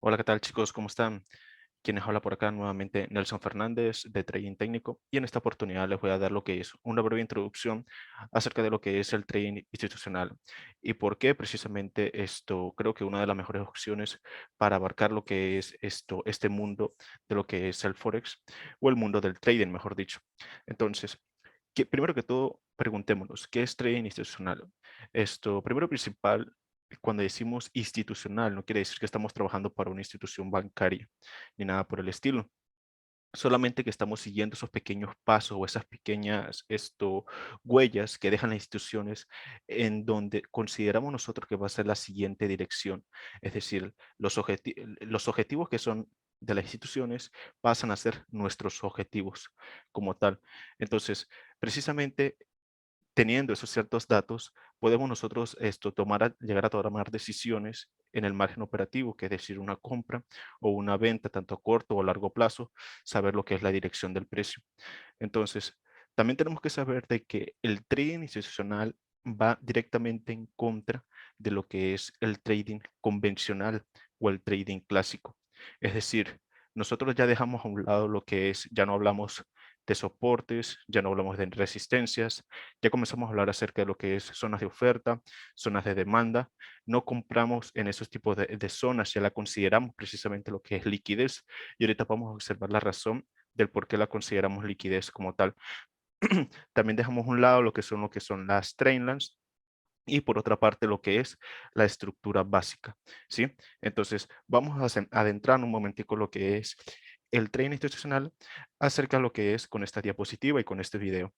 Hola, ¿qué tal chicos? ¿Cómo están? Quienes habla por acá nuevamente Nelson Fernández de Trading Técnico y en esta oportunidad les voy a dar lo que es una breve introducción acerca de lo que es el trading institucional y por qué precisamente esto creo que una de las mejores opciones para abarcar lo que es este mundo de lo que es el Forex o el mundo del trading, mejor dicho. Entonces, primero que todo, preguntémonos, ¿qué es trading institucional? Primero principal, cuando decimos institucional, no quiere decir que estamos trabajando para una institución bancaria ni nada por el estilo. Solamente que estamos siguiendo esos pequeños pasos o esas pequeñas huellas que dejan las instituciones en donde consideramos nosotros que va a ser la siguiente dirección. Es decir, los objetivos que son de las instituciones pasan a ser nuestros objetivos como tal. Entonces, precisamente teniendo esos ciertos datos, podemos nosotros llegar a tomar decisiones en el margen operativo, que es decir, una compra o una venta, tanto a corto o a largo plazo, saber lo que es la dirección del precio. Entonces, también tenemos que saber de que el trading institucional va directamente en contra de lo que es el trading convencional o el trading clásico. Es decir, nosotros ya dejamos a un lado lo que es, ya no hablamos de soportes, ya no hablamos de resistencias, ya comenzamos a hablar acerca de lo que es zonas de oferta, zonas de demanda. No compramos en esos tipos de zonas, ya la consideramos precisamente lo que es liquidez. Y ahorita vamos a observar la razón del por qué la consideramos liquidez como tal. También dejamos a un lado lo que son las trainlines y por otra parte lo que es la estructura básica, ¿sí? Entonces, vamos a adentrar un momentico lo que es el trading institucional acerca de lo que es con esta diapositiva y con este video.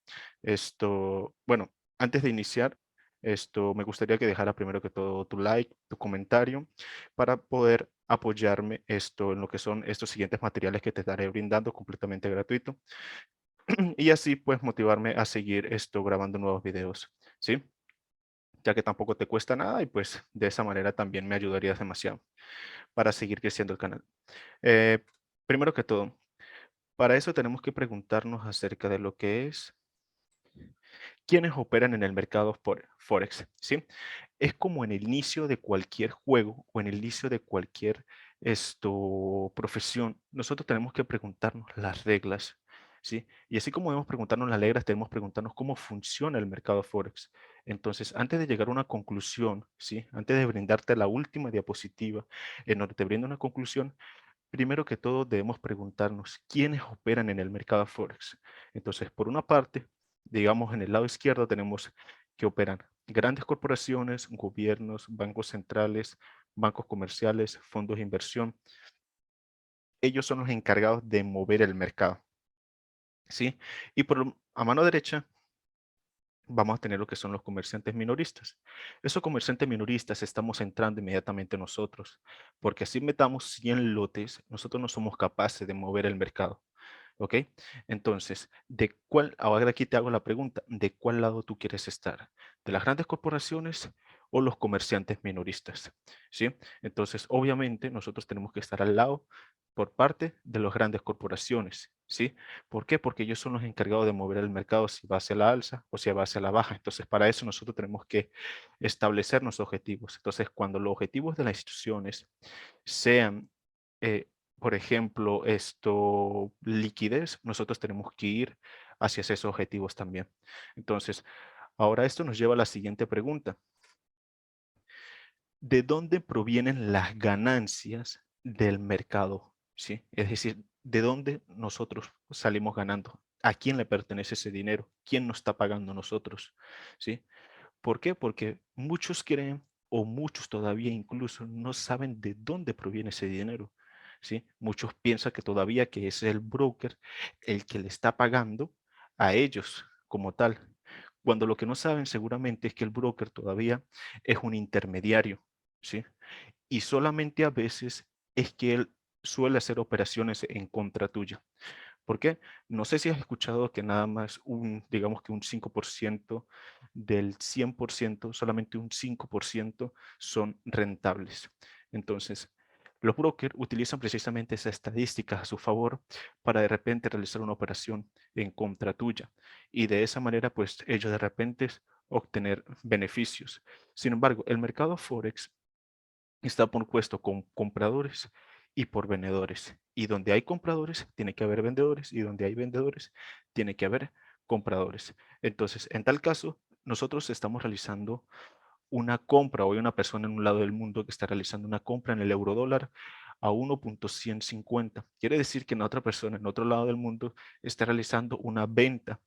Bueno, antes de iniciar, me gustaría que dejara primero que todo tu like, tu comentario, para poder apoyarme en lo que son estos siguientes materiales que te estaré brindando completamente gratuito y así pues motivarme a seguir grabando nuevos videos, ¿sí? Ya que tampoco te cuesta nada y pues de esa manera también me ayudarías demasiado para seguir creciendo el canal. Eh, Primero que todo, para eso tenemos que preguntarnos acerca de lo que es quiénes operan en el mercado Forex, ¿sí? Es como en el inicio de cualquier juego o en el inicio de cualquier profesión, nosotros tenemos que preguntarnos las reglas, ¿sí? Y así como debemos preguntarnos las reglas, tenemos que preguntarnos cómo funciona el mercado Forex. Entonces, antes de llegar a una conclusión, ¿sí? Antes de brindarte la última diapositiva en donde te brindo una conclusión, primero que todo debemos preguntarnos quiénes operan en el mercado Forex. Entonces, por una parte, digamos en el lado izquierdo tenemos que operan grandes corporaciones, gobiernos, bancos centrales, bancos comerciales, fondos de inversión. Ellos son los encargados de mover el mercado, ¿sí? Y a mano derecha vamos a tener lo que son los comerciantes minoristas. Esos comerciantes minoristas estamos entrando inmediatamente nosotros, porque así metamos 100 lotes, nosotros no somos capaces de mover el mercado. ¿Ok? Entonces, ahora aquí te hago la pregunta, ¿de cuál lado tú quieres estar? ¿De las grandes corporaciones o los comerciantes minoristas? ¿Sí? Entonces, obviamente, nosotros tenemos que estar al lado por parte de las grandes corporaciones, ¿sí? ¿Por qué? Porque ellos son los encargados de mover el mercado si va hacia la alza o si va hacia la baja. Entonces, para eso nosotros tenemos que establecer nuestros objetivos. Entonces, cuando los objetivos de las instituciones sean eh, por ejemplo, liquidez, nosotros tenemos que ir hacia esos objetivos también. Entonces, ahora esto nos lleva a la siguiente pregunta. ¿De dónde provienen las ganancias del mercado? ¿Sí? Es decir, ¿de dónde nosotros salimos ganando? ¿A quién le pertenece ese dinero? ¿Quién nos está pagando a nosotros? ¿Sí? ¿Por qué? Porque muchos creen o muchos todavía incluso no saben de dónde proviene ese dinero, ¿sí? Muchos piensan que todavía que es el broker el que le está pagando a ellos como tal, cuando lo que no saben seguramente es que el broker todavía es un intermediario, ¿sí? Y solamente a veces es que él suele hacer operaciones en contra tuya. ¿Por qué? No sé si has escuchado que nada más digamos que un 5% del 100%, solamente un 5% son rentables. Entonces, los brokers utilizan precisamente esa estadística a su favor para de repente realizar una operación en contra tuya y de esa manera pues ellos de repente obtener beneficios. Sin embargo, el mercado Forex está compuesto con compradores y por vendedores. Y donde hay compradores, tiene que haber vendedores, y donde hay vendedores, tiene que haber compradores. Entonces, en tal caso, nosotros estamos realizando una compra, o hay una persona en un lado del mundo que está realizando una compra en el euro dólar a 1.150. Quiere decir que en otra persona en otro lado del mundo está realizando una venta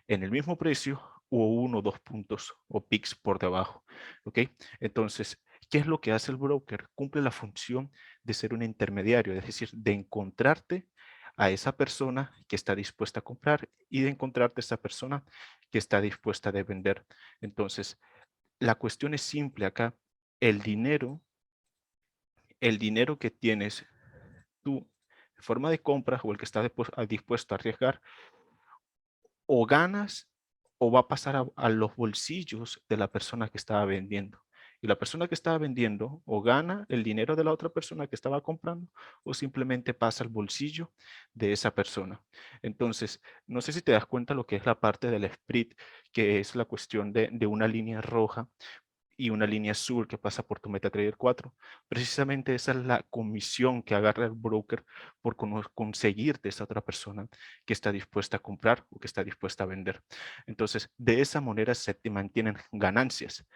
en el mismo precio o 1 o 2 puntos o pics por debajo. ¿Ok? Entonces, ¿qué es lo que hace el broker? Cumple la función de ser un intermediario, es decir, de encontrarte a esa persona que está dispuesta a comprar y de encontrarte a esa persona que está dispuesta a vender. Entonces, la cuestión es simple acá. El dinero, el dinero que tienes tú en forma de compras o el que está dispuesto a arriesgar, o ganas o va a pasar a los bolsillos de la persona que estaba vendiendo. Y la persona que estaba vendiendo o gana el dinero de la otra persona que estaba comprando o simplemente pasa al bolsillo de esa persona. Entonces, no sé si te das cuenta lo que es la parte del split, que es la cuestión de una línea roja y una línea azul que pasa por tu MetaTrader 4. Precisamente esa es la comisión que agarra el broker por conseguirte esa otra persona que está dispuesta a comprar o que está dispuesta a vender. Entonces, de esa manera se te mantienen ganancias,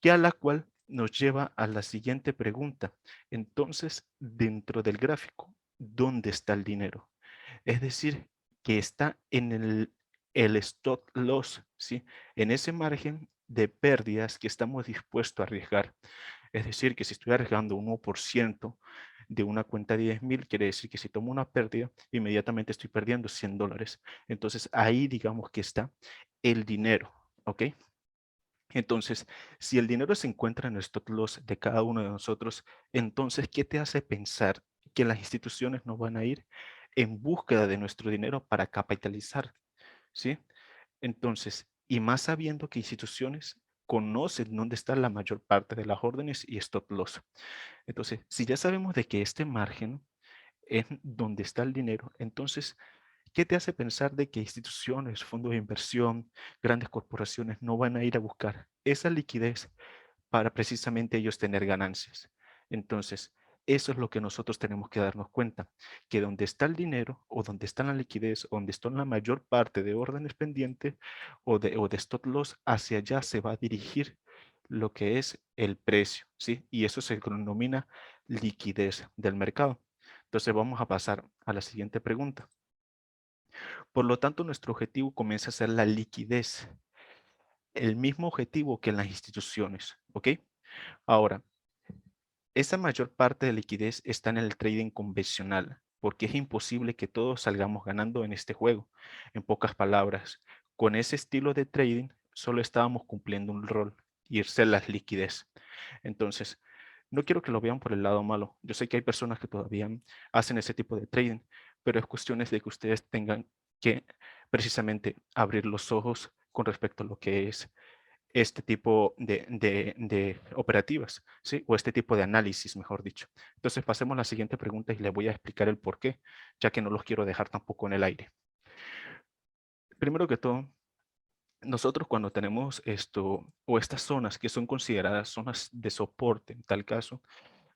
que a la cual nos lleva a la siguiente pregunta. Entonces, dentro del gráfico, ¿dónde está el dinero? Es decir, que está en el stop loss, ¿sí? En ese margen de pérdidas que estamos dispuestos a arriesgar. Es decir, que si estoy arriesgando un 1% de una cuenta de 10,000, quiere decir que si tomo una pérdida, inmediatamente estoy perdiendo $100. Entonces, ahí digamos que está el dinero, ¿ok? Entonces, si el dinero se encuentra en el stop loss de cada uno de nosotros, entonces, ¿qué te hace pensar que las instituciones no van a ir en búsqueda de nuestro dinero para capitalizar? ¿Sí? Entonces, y más sabiendo que instituciones conocen dónde está la mayor parte de las órdenes y stop loss. Entonces, si ya sabemos de que este margen es donde está el dinero, entonces, ¿qué te hace pensar de que instituciones, fondos de inversión, grandes corporaciones no van a ir a buscar esa liquidez para precisamente ellos tener ganancias? Entonces, eso es lo que nosotros tenemos que darnos cuenta, que donde está el dinero o donde está la liquidez, donde está la mayor parte de órdenes pendientes o de stop loss, hacia allá se va a dirigir lo que es el precio, ¿sí? Y eso se denomina liquidez del mercado. Entonces vamos a pasar a la siguiente pregunta. Por lo tanto, nuestro objetivo comienza a ser la liquidez, el mismo objetivo que en las instituciones, ¿ok? Ahora, esa mayor parte de liquidez está en el trading convencional, porque es imposible que todos salgamos ganando en este juego. En pocas palabras, con ese estilo de trading solo estábamos cumpliendo un rol, irse la liquidez. Entonces, no quiero que lo vean por el lado malo. Yo sé que hay personas que todavía hacen ese tipo de trading, pero es cuestión de que ustedes tengan que precisamente abrir los ojos con respecto a lo que es este tipo de operativas, ¿sí? O este tipo de análisis, mejor dicho. Entonces, pasemos a la siguiente pregunta y les voy a explicar el por qué, ya que no los quiero dejar tampoco en el aire. Primero que todo, nosotros cuando tenemos esto o estas zonas que son consideradas zonas de soporte, en tal caso,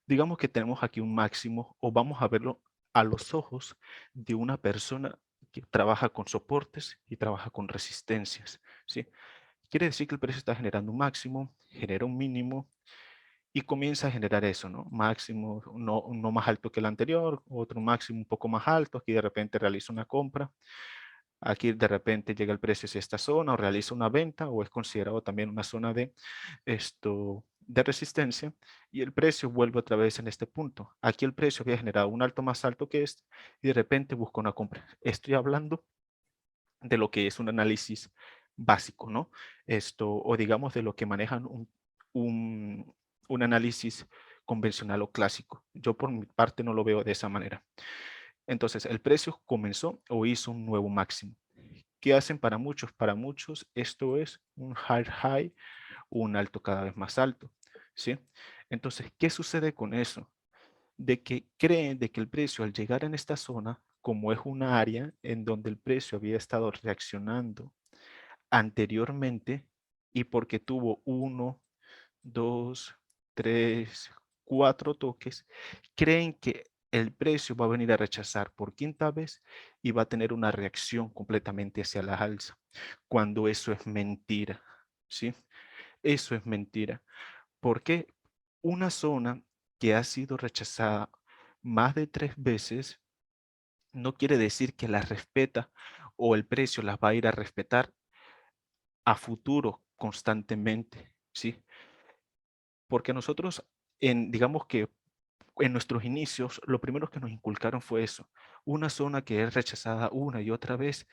digamos que tenemos aquí un máximo o vamos a verlo a los ojos de una persona que trabaja con soportes y trabaja con resistencias, ¿sí? Quiere decir que el precio está generando un máximo, genera un mínimo y comienza a generar eso, ¿no? Máximo, no más alto que el anterior, otro máximo un poco más alto, aquí de repente realiza una compra, aquí de repente llega el precio hacia esta zona o realiza una venta o es considerado también una zona de resistencia y el precio vuelve otra vez en este punto. Aquí el precio había generado un alto más alto que este y de repente busca una compra. Estoy hablando de lo que es un análisis básico, ¿no? O digamos de lo que manejan un, un análisis convencional o clásico. Yo por mi parte no lo veo de esa manera. Entonces, el precio comenzó o hizo un nuevo máximo. ¿Qué hacen para muchos? Para muchos esto es un high high, un alto cada vez más alto, ¿sí? Entonces, ¿qué sucede con eso? De que creen de que el precio al llegar en esta zona, como es una área en donde el precio había estado reaccionando anteriormente y porque tuvo 1, 2, 3, 4 toques, creen que el precio va a venir a rechazar por quinta vez y va a tener una reacción completamente hacia la alza, cuando eso es mentira, ¿sí? Eso es mentira. Porque una zona que ha sido rechazada más de 3 veces no quiere decir que la respeta o el precio las va a ir a respetar a futuro constantemente, ¿sí? Porque nosotros, digamos que en nuestros inicios, lo primero que nos inculcaron fue eso. Una zona que es rechazada una y otra vez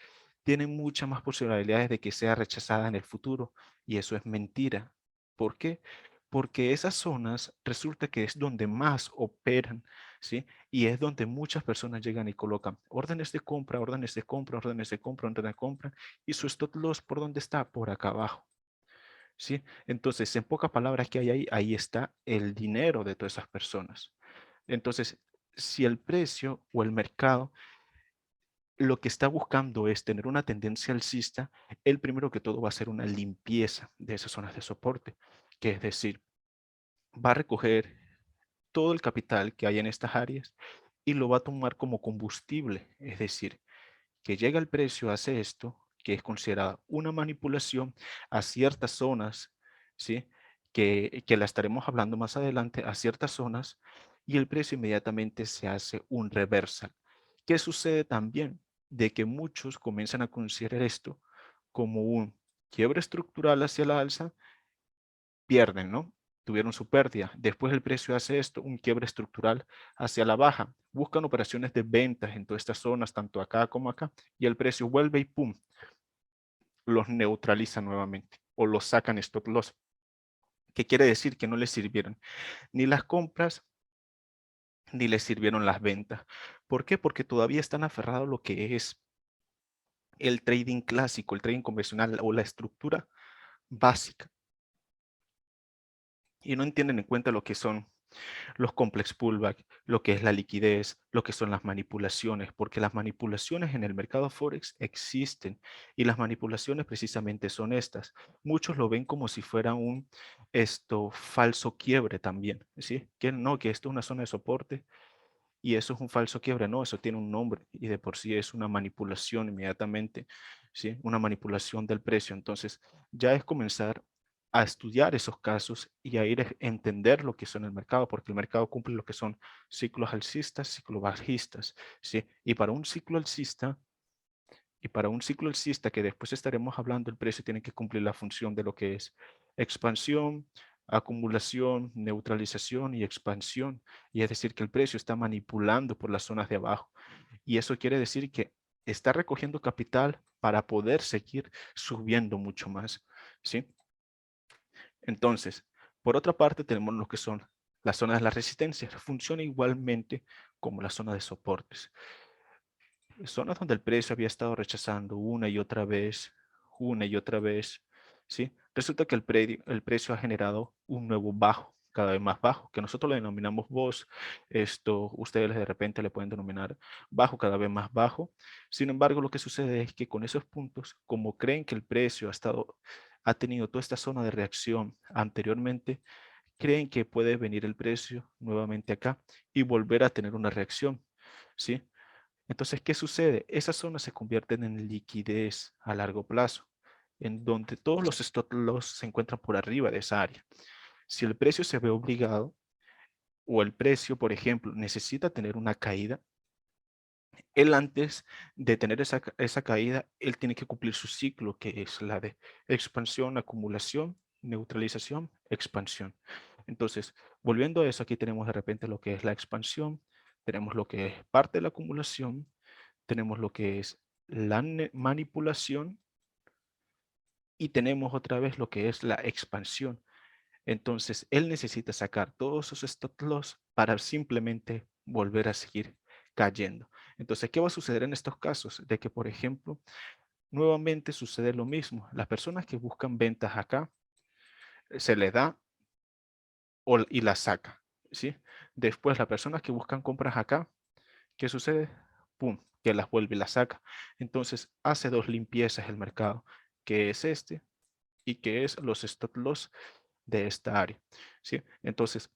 tiene muchas más posibilidades de que sea rechazada en el futuro, y eso es mentira. ¿Por qué? Porque esas zonas resulta que es donde más operan, ¿sí? Y es donde muchas personas llegan y colocan órdenes de compra, órdenes de compra, órdenes de compra, órdenes de compra, y su stop loss, ¿por dónde está? Por acá abajo. ¿Sí? Entonces, en pocas palabras, ¿qué hay ahí? Ahí está el dinero de todas esas personas. Entonces, si el precio o el mercado lo que está buscando es tener una tendencia alcista, el primero que todo va a ser una limpieza de esas zonas de soporte, que es decir, va a recoger todo el capital que hay en estas áreas y lo va a tomar como combustible, es decir, que llega el precio, hace esto, que es considerada una manipulación a ciertas zonas, ¿sí? Que la estaremos hablando más adelante, a ciertas zonas, y el precio inmediatamente se hace un reversal. ¿Qué sucede también? De que muchos comienzan a considerar esto como un quiebre estructural hacia la alza, pierden, ¿no? Tuvieron su pérdida. Después el precio hace esto, un quiebre estructural hacia la baja. Buscan operaciones de ventas en todas estas zonas, tanto acá como acá, y el precio vuelve y pum, los neutraliza nuevamente o los sacan stop loss. ¿Qué quiere decir? Que no les sirvieron ni las compras ni les sirvieron las ventas. ¿Por qué? Porque todavía están aferrados a lo que es el trading clásico, el trading convencional o la estructura básica, y no entienden en cuenta lo que son los complex pullback, lo que es la liquidez, lo que son las manipulaciones, porque las manipulaciones en el mercado Forex existen, y las manipulaciones precisamente son estas. Muchos lo ven como si fuera un falso quiebre también, ¿sí? Que no, que esto es una zona de soporte y eso es un falso quiebre. No, eso tiene un nombre y de por sí es una manipulación inmediatamente, ¿sí? Una manipulación del precio. Entonces, ya es comenzar a estudiar esos casos y a ir a entender lo que son el mercado, porque el mercado cumple lo que son ciclos alcistas, ciclos bajistas, ¿sí? Y para un ciclo alcista, que después estaremos hablando, el precio tiene que cumplir la función de lo que es expansión, acumulación, neutralización y expansión. Y es decir, que el precio está manipulando por las zonas de abajo. Y eso quiere decir que está recogiendo capital para poder seguir subiendo mucho más, ¿sí? Entonces, por otra parte, tenemos lo que son las zonas de la resistencia. Funciona igualmente como la zona de soportes. Zonas donde el precio había estado rechazando una y otra vez, ¿sí? Resulta que el precio ha generado un nuevo bajo, cada vez más bajo, que nosotros le denominamos BOS. Esto ustedes de repente le pueden denominar bajo, cada vez más bajo. Sin embargo, lo que sucede es que con esos puntos, como creen que el precio ha tenido toda esta zona de reacción anteriormente, creen que puede venir el precio nuevamente acá y volver a tener una reacción, ¿sí? Entonces, ¿qué sucede? Esas zonas se convierten en liquidez a largo plazo, en donde todos los stop loss se encuentran por arriba de esa área. Si el precio se ve obligado, o el precio, por ejemplo, necesita tener una caída, él antes de tener esa caída, él tiene que cumplir su ciclo, que es la de expansión, acumulación, neutralización, expansión. Entonces, volviendo a eso, aquí tenemos de repente lo que es la expansión, tenemos lo que es parte de la acumulación, tenemos lo que es la manipulación y tenemos otra vez lo que es la expansión. Entonces, él necesita sacar todos sus stop loss para simplemente volver a seguir cayendo. Entonces, ¿qué va a suceder en estos casos? De que, por ejemplo, nuevamente sucede lo mismo. Las personas que buscan ventas acá, se les da y las saca, ¿sí? Después, las personas que buscan compras acá, ¿qué sucede? Pum, que las vuelve y las saca. Entonces hace dos limpiezas el mercado, que es este y que es los stop loss de esta área, ¿sí? Entonces,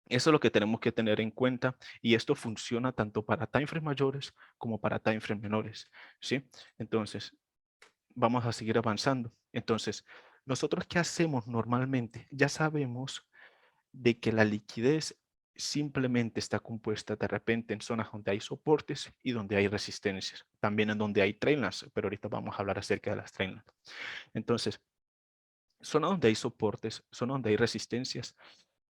Eso es lo que tenemos que tener en cuenta y esto funciona tanto para timeframes mayores como para timeframes menores, ¿sí? Entonces, vamos a seguir avanzando. Entonces, ¿nosotros qué hacemos normalmente? Ya sabemos de que la liquidez simplemente está compuesta de repente en zonas donde hay soportes y donde hay resistencias, también en donde hay trailers, pero ahorita vamos a hablar acerca de las trailers. Entonces, zona donde hay soportes, zona donde hay resistencias,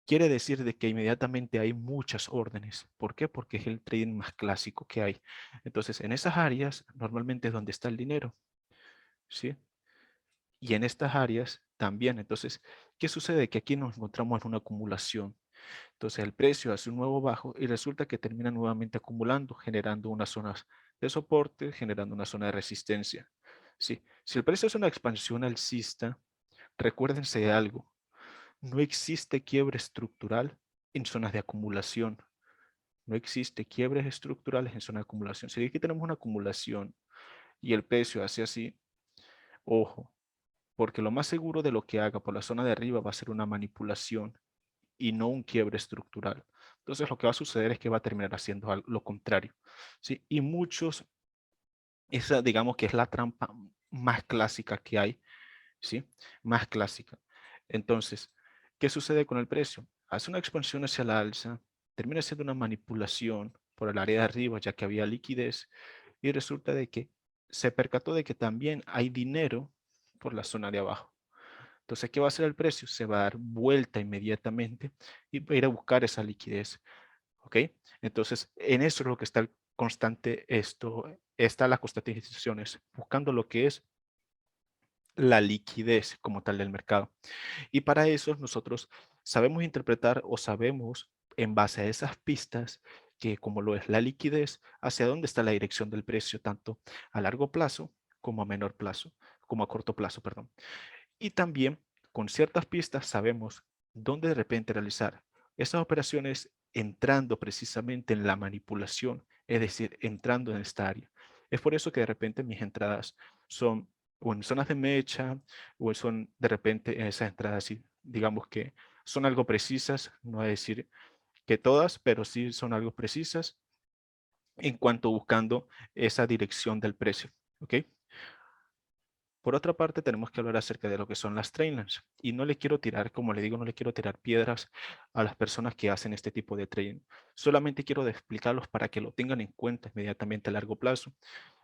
quiere decir de que inmediatamente hay muchas órdenes. ¿Por qué? Porque es el trading más clásico que hay. Entonces, en esas áreas normalmente es donde está el dinero, ¿sí? Y en estas áreas también. Entonces, ¿qué sucede? Que aquí nos encontramos en una acumulación. Entonces, el precio hace un nuevo bajo y resulta que termina nuevamente acumulando, generando unas zonas de soporte, generando una zona de resistencia. Sí, si el precio es una expansión alcista, recuérdense de algo. No existe quiebre estructural en zonas de acumulación. No existe quiebres estructurales en zonas de acumulación. Si aquí tenemos una acumulación y el precio hace así, ojo, porque lo más seguro de lo que haga por la zona de arriba va a ser una manipulación y no un quiebre estructural. Entonces lo que va a suceder es que va a terminar haciendo lo contrario. ¿Sí? Y muchos, esa digamos que es la trampa más clásica que hay, ¿sí? Más clásica. Entonces, ¿qué sucede con el precio? Hace una expansión hacia la alza, termina siendo una manipulación por el área de arriba, ya que había liquidez, y resulta de que se percató de que también hay dinero por la zona de abajo. Entonces, ¿qué va a hacer el precio? Se va a dar vuelta inmediatamente y va a ir a buscar esa liquidez. ¿Ok? Entonces, en eso es lo que está el constante está las constantes instituciones, buscando lo que es la liquidez como tal del mercado. Y para eso nosotros sabemos interpretar o sabemos en base a esas pistas que como lo es la liquidez, hacia dónde está la dirección del precio, tanto a largo plazo como a menor plazo, como a corto plazo, perdón. Y también con ciertas pistas sabemos dónde de repente realizar esas operaciones entrando precisamente en la manipulación, es decir, entrando en esta área. Es por eso que de repente mis entradas son o en zonas de mecha o son de repente esas entradas, digamos que son algo precisas, no voy a decir que todas, pero sí son algo precisas en cuanto buscando esa dirección del precio. ¿Ok? Por otra parte, tenemos que hablar acerca de lo que son las trainlines. Y no le quiero tirar, como le digo, no le quiero tirar piedras a las personas que hacen este tipo de trading. Solamente quiero explicarlos para que lo tengan en cuenta inmediatamente a largo plazo,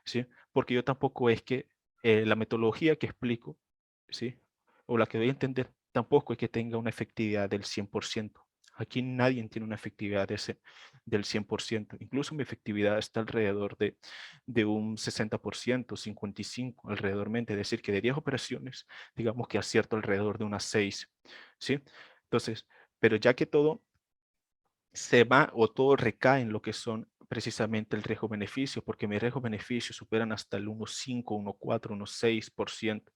¿sí? Porque yo tampoco es que la metodología que explico, ¿sí? O la que doy a entender, tampoco es que tenga una efectividad del 100%. Aquí nadie tiene una efectividad del 100%. Incluso mi efectividad está alrededor de un 60%, 55%, alrededormente. Es decir, que de 10 operaciones, digamos que acierto alrededor de unas 6, ¿sí? Entonces, pero ya que todo se va o todo recae en lo que son precisamente el riesgo-beneficio, porque mis riesgo-beneficios superan hasta el 1,5, 1,4, 1,6%,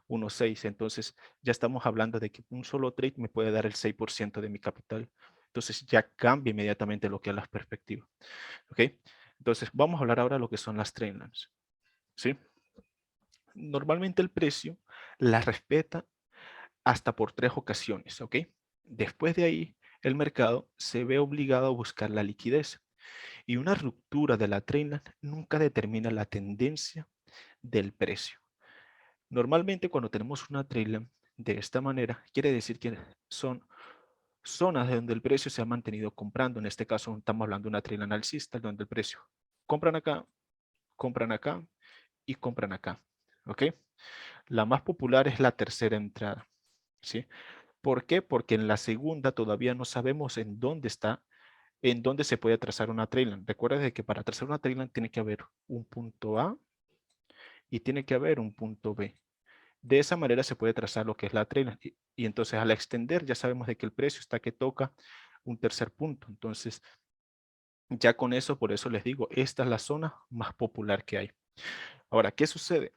1,6. Entonces, ya estamos hablando de que un solo trade me puede dar el 6% de mi capital. Entonces, ya cambia inmediatamente lo que es la perspectiva. ¿Ok? Entonces, vamos a hablar ahora de lo que son las trendlines. ¿Sí? Normalmente el precio la respeta hasta por 3 ocasiones, ¿ok? Después de ahí, el mercado se ve obligado a buscar la liquidez y una ruptura de la trendline nunca determina la tendencia del precio. Normalmente cuando tenemos una trendline de esta manera, quiere decir que son zonas de donde el precio se ha mantenido comprando. En este caso estamos hablando de una trendline alcista, donde el precio compran acá y compran acá, ¿ok? La más popular es la tercera entrada, ¿sí? ¿Por qué? Porque en la segunda todavía no sabemos en dónde se puede trazar una trailing. Recuerda de que para trazar una trailing tiene que haber un punto A y tiene que haber un punto B. De esa manera se puede trazar lo que es la trailing. Y entonces al extender ya sabemos de que el precio está que toca un tercer punto. Entonces ya con eso, por eso les digo, esta es la zona más popular que hay. Ahora, ¿qué sucede?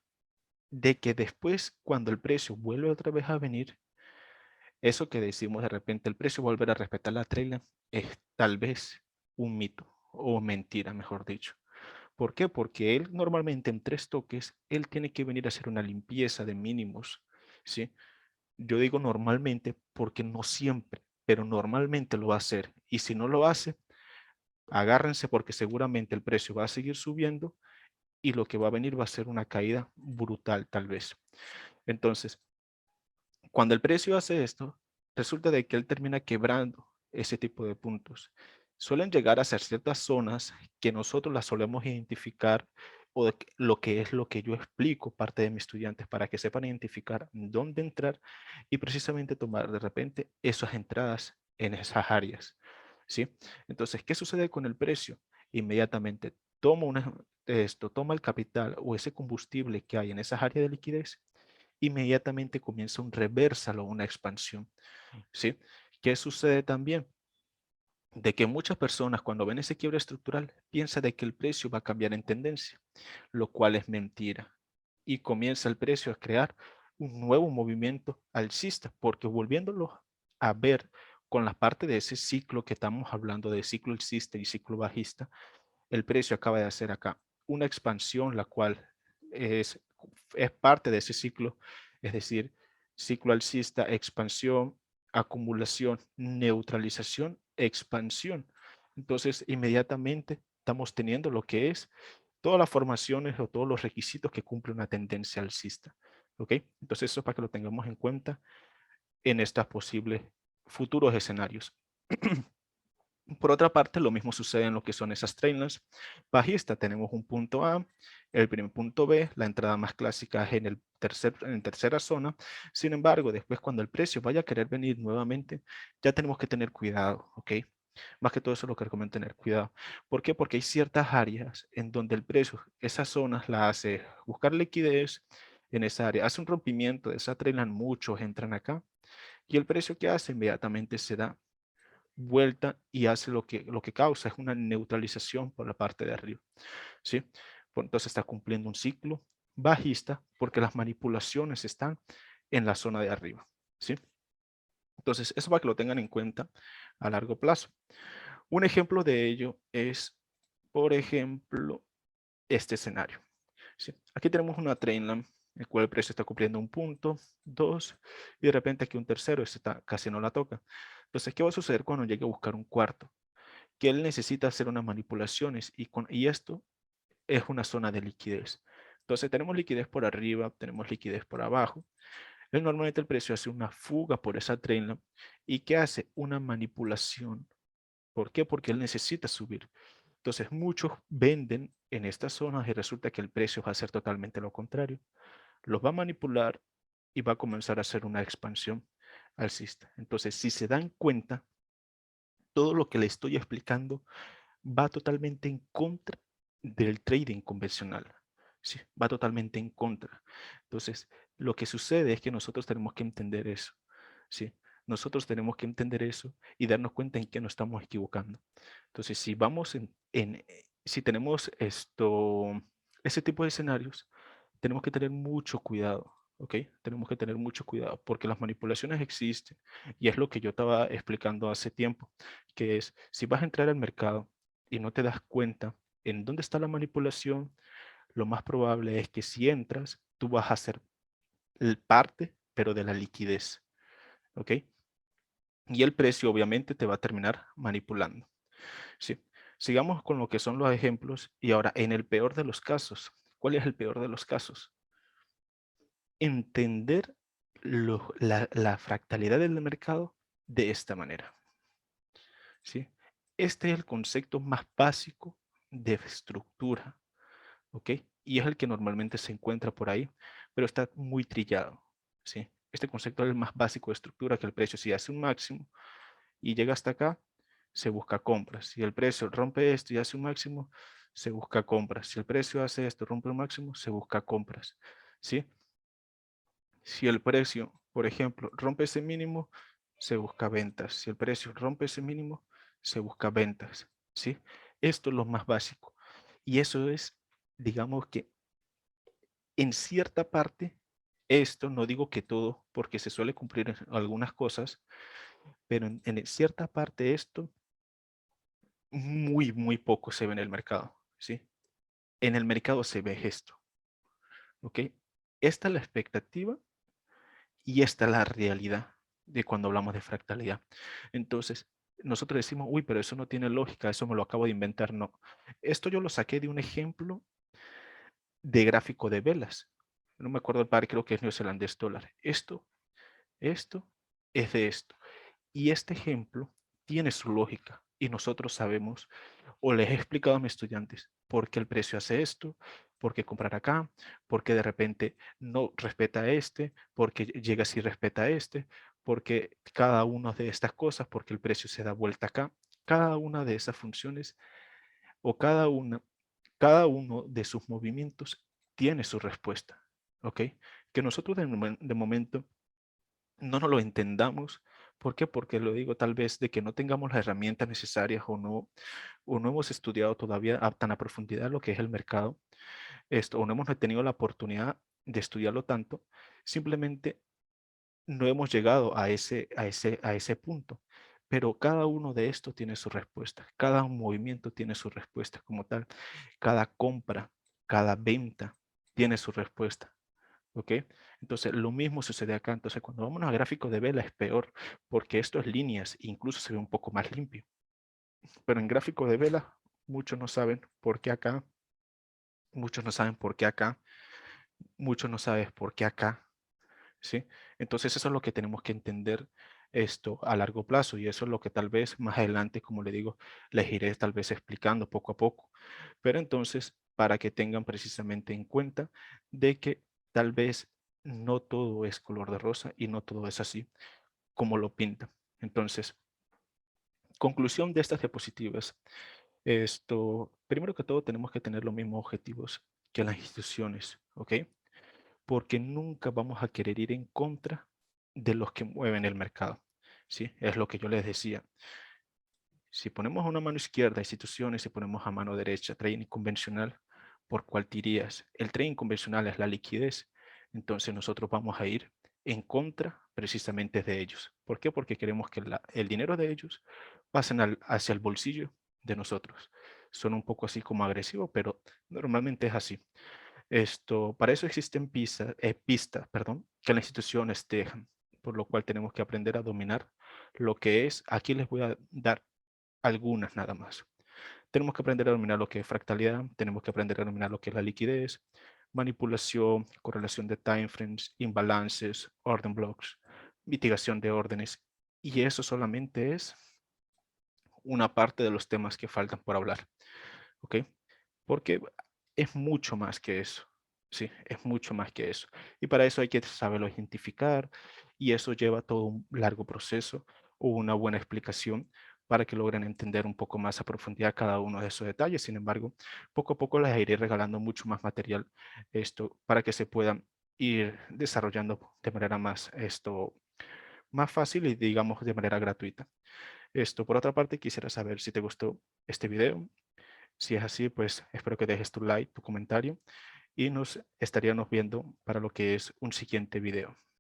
De que después, cuando el precio vuelve otra vez a venir, eso que decimos de repente, el precio volver a respetar la trailer, es tal vez un mito o mentira, mejor dicho. ¿Por qué? Porque él normalmente en 3 toques, él tiene que venir a hacer una limpieza de mínimos, ¿sí? Yo digo normalmente porque no siempre, pero normalmente lo va a hacer. Y si no lo hace, agárrense porque seguramente el precio va a seguir subiendo y lo que va a venir va a ser una caída brutal tal vez. Entonces, cuando el precio hace esto, resulta de que él termina quebrando ese tipo de puntos. Suelen llegar a ser ciertas zonas que nosotros las solemos identificar o lo que es lo que yo explico parte de mis estudiantes para que sepan identificar dónde entrar y precisamente tomar de repente esas entradas en esas áreas. ¿Sí? Entonces, ¿qué sucede con el precio? Inmediatamente toma el capital o ese combustible que hay en esas áreas de liquidez, inmediatamente comienza un reversal o una expansión, ¿sí? ¿Qué sucede también? De que muchas personas cuando ven ese quiebre estructural piensan de que el precio va a cambiar en tendencia, lo cual es mentira. Y comienza el precio a crear un nuevo movimiento alcista, porque volviéndolo a ver con la parte de ese ciclo que estamos hablando de ciclo alcista y ciclo bajista, el precio acaba de hacer acá una expansión, la cual es, es parte de ese ciclo, es decir, ciclo alcista, expansión, acumulación, neutralización, expansión. Entonces, inmediatamente estamos teniendo lo que es todas las formaciones o todos los requisitos que cumple una tendencia alcista. ¿Ok? Entonces, eso es para que lo tengamos en cuenta en estos posibles futuros escenarios. Por otra parte, lo mismo sucede en lo que son esas trailers bajistas. Tenemos un punto A, el primer punto B, la entrada más clásica es en tercera zona. Sin embargo, después cuando el precio vaya a querer venir nuevamente, ya tenemos que tener cuidado, ¿ok? Más que todo eso es lo que recomiendo tener cuidado. ¿Por qué? Porque hay ciertas áreas en donde el precio, esas zonas la hace buscar liquidez en esa área, hace un rompimiento de esa trailer, muchos entran acá y el precio que hace inmediatamente se da vuelta y hace lo que causa es una neutralización por la parte de arriba, ¿sí? Entonces está cumpliendo un ciclo bajista porque las manipulaciones están en la zona de arriba, ¿sí? Entonces, eso para que lo tengan en cuenta a largo plazo. Un ejemplo de ello es, por ejemplo, este escenario, ¿sí? Aquí tenemos una trainline, el cual el precio está cumpliendo un punto, dos, y de repente aquí un tercero, este casi no la toca. Entonces, ¿qué va a suceder cuando llegue a buscar un cuarto? Que él necesita hacer unas manipulaciones y esto es una zona de liquidez. Entonces tenemos liquidez por arriba, tenemos liquidez por abajo. Normalmente el precio hace una fuga por esa trendline y ¿qué hace? Una manipulación. ¿Por qué? Porque él necesita subir. Entonces muchos venden en estas zonas y resulta que el precio va a ser totalmente lo contrario. Los va a manipular y va a comenzar a hacer una expansión alcista. Entonces, si se dan cuenta, todo lo que le estoy explicando va totalmente en contra del trading convencional. Sí, va totalmente en contra. Entonces, lo que sucede es que nosotros tenemos que entender eso. Sí, nosotros tenemos que entender eso y darnos cuenta en qué nos estamos equivocando. Entonces, si vamos si tenemos ese tipo de escenarios, tenemos que tener mucho cuidado. ¿Ok? Tenemos que tener mucho cuidado porque las manipulaciones existen y es lo que yo estaba explicando hace tiempo, que es si vas a entrar al mercado y no te das cuenta en dónde está la manipulación, lo más probable es que si entras, tú vas a ser parte, pero de la liquidez. ¿Ok? Y el precio obviamente te va a terminar manipulando. ¿Sí? Sigamos con lo que son los ejemplos y ahora en el peor de los casos. ¿Cuál es el peor de los casos? Entender la fractalidad del mercado de esta manera. ¿Sí? Este es el concepto más básico de estructura, ¿ok? Y es el que normalmente se encuentra por ahí, pero está muy trillado, ¿sí? Este concepto es el más básico de estructura, que el precio si hace un máximo y llega hasta acá, se busca compras. Si el precio rompe esto y hace un máximo, se busca compras. Si el precio hace esto, rompe un máximo, se busca compras, ¿sí? Si el precio, por ejemplo, rompe ese mínimo, se busca ventas. Si el precio rompe ese mínimo, se busca ventas, ¿sí? Esto es lo más básico. Y eso es, digamos que en cierta parte, esto no digo que todo, porque se suele cumplir en algunas cosas, pero en cierta parte esto muy poco se ve en el mercado, ¿sí? En el mercado se ve esto, ¿ok? Esta es la expectativa y esta es la realidad de cuando hablamos de fractalidad. Entonces, nosotros decimos, uy, pero eso no tiene lógica, eso me lo acabo de inventar. No, esto yo lo saqué de un ejemplo de gráfico de velas. No me acuerdo el par, creo que es neozelandés dólar. Esto es de esto. Y este ejemplo tiene su lógica y nosotros sabemos, o les he explicado a mis estudiantes, por qué el precio hace esto, por qué comprar acá, por qué de repente no respeta a este, por qué llega si respeta a este, porque cada una de estas cosas, porque el precio se da vuelta acá, cada una de esas funciones o cada uno de sus movimientos tiene su respuesta, ¿ok? Que nosotros de momento no nos lo entendamos. ¿Por qué? Porque lo digo tal vez de que no tengamos las herramientas necesarias o no hemos estudiado todavía tan a profundidad lo que es el mercado, o no hemos tenido la oportunidad de estudiarlo tanto, simplemente no hemos llegado a ese punto. Pero cada uno de estos tiene su respuesta, cada movimiento tiene su respuesta como tal, cada compra, cada venta tiene su respuesta. ¿Ok? Entonces, lo mismo sucede acá. Entonces, cuando vamos a gráficos de vela es peor, porque esto es líneas, incluso se ve un poco más limpio. Pero en gráfico de vela, muchos no saben por qué acá, muchos no saben por qué acá, muchos no saben por qué acá, ¿sí? Entonces, eso es lo que tenemos que entender esto a largo plazo y eso es lo que tal vez más adelante, como le digo, les iré tal vez explicando poco a poco. Pero entonces, para que tengan precisamente en cuenta de que tal vez no todo es color de rosa y no todo es así como lo pinta. Entonces, conclusión de estas diapositivas. Primero que todo, tenemos que tener los mismos objetivos que las instituciones, ¿ok? Porque nunca vamos a querer ir en contra de los que mueven el mercado, ¿sí? Es lo que yo les decía. Si ponemos a una mano izquierda instituciones y ponemos a mano derecha trading convencional, ¿por cuál te irías? El trading convencional es la liquidez, entonces nosotros vamos a ir en contra precisamente de ellos. ¿Por qué? Porque queremos que el dinero de ellos pasen hacia el bolsillo de nosotros. Son un poco así como agresivo, pero normalmente es así. Para eso existen pistas, perdón, que las instituciones dejan, por lo cual tenemos que aprender a dominar lo que es. Aquí les voy a dar algunas nada más. Tenemos que aprender a dominar lo que es fractalidad, tenemos que aprender a dominar lo que es la liquidez, manipulación, correlación de timeframes, imbalances, orden blocks, mitigación de órdenes. Y eso solamente es una parte de los temas que faltan por hablar. ¿Ok? Porque es mucho más que eso. Sí, es mucho más que eso. Y para eso hay que saberlo identificar y eso lleva todo un largo proceso o una buena explicación para que logren entender un poco más a profundidad cada uno de esos detalles. Sin embargo, poco a poco les iré regalando mucho más material para que se puedan ir desarrollando de manera más fácil y digamos de manera gratuita. Por otra parte, quisiera saber si te gustó este video. Si es así, pues espero que dejes tu like, tu comentario y nos estaríamos viendo para lo que es un siguiente video.